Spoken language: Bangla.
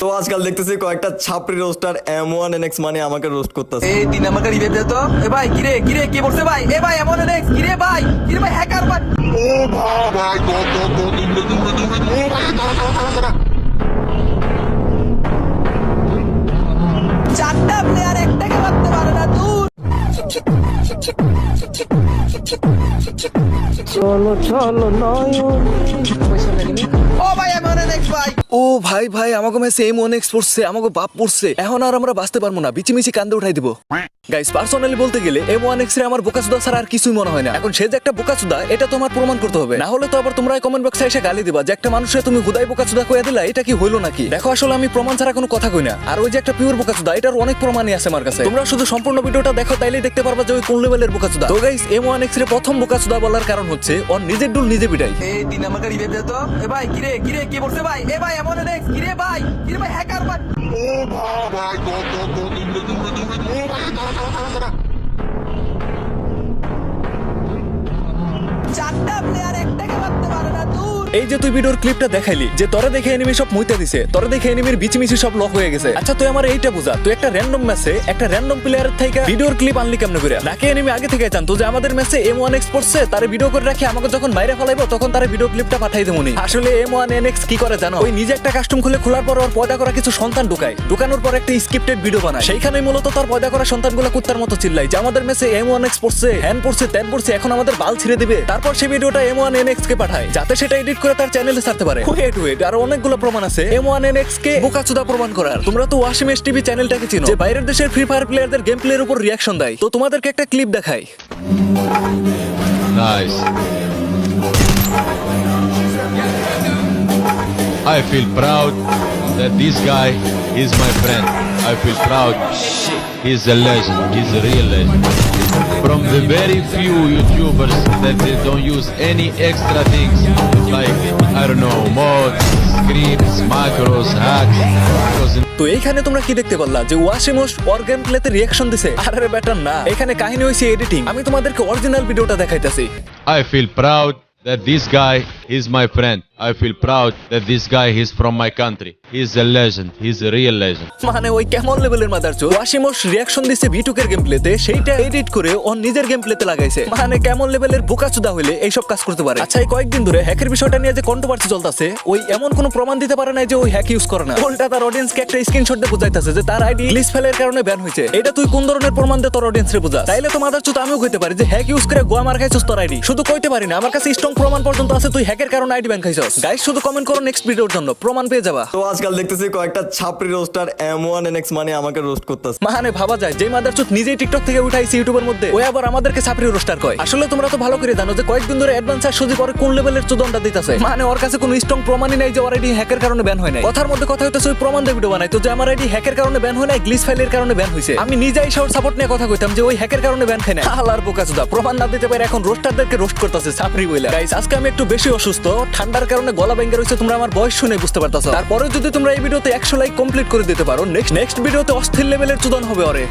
তো আজকাল দেখতেছি কয়েকটা ছাপরি রোস্টার M1 NX মানে আমাকে রোস্ট করতেছে। এই 3 নাম্বার রিভাইভ দে তো। এ ভাই কিরে কি বলছে ভাই? এ ভাই এমন নেক্স কিরে ভাই হ্যাকার ভাই। চারটা প্লেয়ার একটাকে মারতে পারে না দূর। চলো নয়ন। ও ভাই এমন নেক্স ভাই। ও ভাই আমাকে মেসে M1 X পড়ছে, আমাকে বাপ পড়ছে। এখন আর আমরা বাঁচতে পারবো না, বিচিমিচি কান্দে উঠাই দিব। গাইস পার্সোনালি বলতে গেলে M1 X রে আমার বোকাচুদা ছাড়া আর কিছুই মনে হয় না। এখন সে যে একটা বোকাচুদা এটা তোমার প্রমাণ করতে হবে, না হলে তো আবার তোমরা কমেন্ট বক্সে এসে গালি দিবা যে একটা মানুষে তুমি হুদাই বোকাচুদা কইয়া দিলা, এটা কি হইলো নাকি? দেখো আসলে আমি প্রমাণ ছাড়া কোনো কথা কই না, আর ওই যে একটা পিওর বোকাচুদা এটার অনেক প্রমাণই আছে আমার কাছে। তোমরা শুধু সম্পূর্ণ ভিডিওটা দেখো, তাইলেই দেখতে পারবা যে ওই কোন লেভেলের বোকাচুদা। তো গাইস M1 X রে প্রথম বোকাচুদা বলার কারণ হচ্ছে ওর নিজের ডুল নিজে পিটাই। এই 3 নাম্বার রিভাইভ দে তো। এ ভাই কিরে কি বলছে ভাই? এ ভাই এমন নেক্স কিরে ভাই হ্যাকার ভাই। চারটা প্লেয়ার একটাকে মারতে পারে না দূর। এই যে তুই ভিডিওর ক্লিপটা দেখাইলি যে তোরে দেখে এনিমি সব মুইতে দিছে, তোরে দেখে এনিমির বিচিমিচি সব লক হয়ে গেছে। আচ্ছা তুই আমার এইটা বুঝা, তুই একটা র্যান্ডম ম্যাচে একটা র্যান্ডম প্লেয়ারের থেকে ভিডিওর ক্লিপ আনলি কেমনে করে? নাকি এনিমি আগে থেকে জানতো যে আমাদের ম্যাচে M1 X পড়ছে, তারে ভিডিও করে রাখি, আমাকে যখন বাইরে ফলাইবো তখন তারে ভিডিও ক্লিপটা পাঠাই দেবনি। আসলে M1 NX কি করে জানো? ওই নিজে একটা কাস্টম খোলার পর ওর পয়দা করা কিছু সন্তান ঢুকানোর পর একটা স্ক্রিপ্টেড ভিডিও বানায়। সেইখানেই মূলত তার পয়দা করা সন্তানগুলো কুত্তার মতো চিল্লাই যে আমাদের ম্যাচে M1 X পড়ছে, হ্যান পড়ছে, ত্যান পড়ছে, এখন আমাদের বাল ছিঁড়ে দিবে। তারপর সেই ভিডিওটা M1 NX কে পাঠায় যাতে সেটা এডিট করে তার চ্যানেলে ছাড়তে পারে। ওয়েট আর অনেকগুলো প্রমাণ আছে M1 NX কে বোকাচুদা প্রমাণ করার। তোমরা তো ওয়াসিম এস টিভি চ্যানেলটাকে চিনো, যে বাইরের দেশের ফ্রি ফায়ার প্লেয়ারদের গেম প্লের উপর রিঅ্যাকশন দেয়। তো তোমাদেরকে একটা ক্লিপ দেখাই। Nice. I feel proud that this guy is my friend. I feel proud. He's a legend. He's a real legend. From the very few YouTubers that they don't use any extra things like, I don't know, mods, scripts, macros, hacks. Because তো এইখানে তোমরা কি দেখতে পারলা যে ওয়াসিমোস ওর গেম প্লেতে রিঅ্যাকশন দিছে? আরে বেটা না, এখানে কাহিনী হইছে এডিটিং। আমি তোমাদেরকে অরিজিনাল ভিডিওটা দেখাইতাছি। I feel proud that this guy is my friend. I feel proud that this guy is from my country. He's a legend. He's a real legend. মানে ওই কেমন লেভেলের মাদারচোদ ওয়াসিমোস রিঅ্যাকশন দিছে ভিটুকের গেম প্লেতে, সেইটা এডিট করে ওর নিজের গেম প্লেতে লাগাইছে। মানে কেমন লেভেলের বোকাচুদা হইলে এইসব কাজ করতে পারে? আচ্ছা এই কয়েকদিন ধরে হ্যাকের বিষয়টা নিয়ে যে কন্ট্রোভার্সি চলতেছে, ওই এমন কোনো প্রমাণ দিতে পারে না যে ওই হ্যাক ইউজ করে না। উল্টা তার অডিয়েন্সকে একটা স্ক্রিনশট দিয়ে বুঝাইতাছে যে তার আইডি গ্লিচ ফেলের কারণে ব্যান হইছে। এটা তুই কোন ধরনের প্রমাণ দিয়ে তোর অডিয়েন্সরে বুঝা? তাইলে তো মাদারচোদ আমিও কইতে পারি যে হ্যাক ইউজ করে গোয়া মার খাইছস তোর আইডি। শুধু কইতে পারি না, আমার কাছে স্ট্রং প্রমাণ পর্যন্ত আছে তুই হ্যাকের কারণে আইডি ব্যান খাইছস। গাইস শুধু কমেন্ট করো নেক্সট ভিডিওর জন্য, প্রমাণ পেয়ে যাবা। তো আজকাল দেখতেছি কয়েকটা ছাপরি রোস্টার M1 NX মানে আমাকে রোস্ট করতেছে। মানে ভাবা যায় যে মাদারচোদ নিজেই টিকটক থেকে উঠাইছে ইউটিউবের মধ্যে, ওই আবার আমাদেরকে ছাপরি রোস্টার কয়। আসলে তোমরা তো ভালো করে জানো যে কয়েকদিন ধরে অ্যাডভান্স আর সুজি পরে কোন লেভেলের চোদনটা দিতেছে। মানে ওর কাছে কোনো স্ট্রং প্রমাণই নাই যে ওর আইডি হ্যাকের কারণে ব্যান হয় নাই। কথার মধ্যে কথা হইতেছে ওই প্রমাণ দিয়ে ভিডিও বানাই তো যে আমার আইডি হ্যাকের কারণে ব্যান হয় নাই, গ্লিচ ফাইলের কারণে ব্যান হইছে। আমি নিজেই সব সাপোর্ট নিয়ে কথা কইতাম যে ওই হ্যাকের কারণে ব্যান খাই না। আলার বোকাচোদা প্রমাণ না দিতে পারে এখন রোস্টারদেরকে রোস্ট করতেছে ছাপরি বইলা। গাইস আজকে আমি একটু বেশি অসুস্থ, ঠান্ডার কারণে গলা ভেঙে রইছে, তোমরা আমার বয়স শুনে বুঝতে পারতাছো। তারপরে যদি তোমরা এই ভিডিওতে 100 লাইক কমপ্লিট করে দিতে পারো, নেক্সট ভিডিওতে অস্থির লেভেলের চোদন হবে ওরে।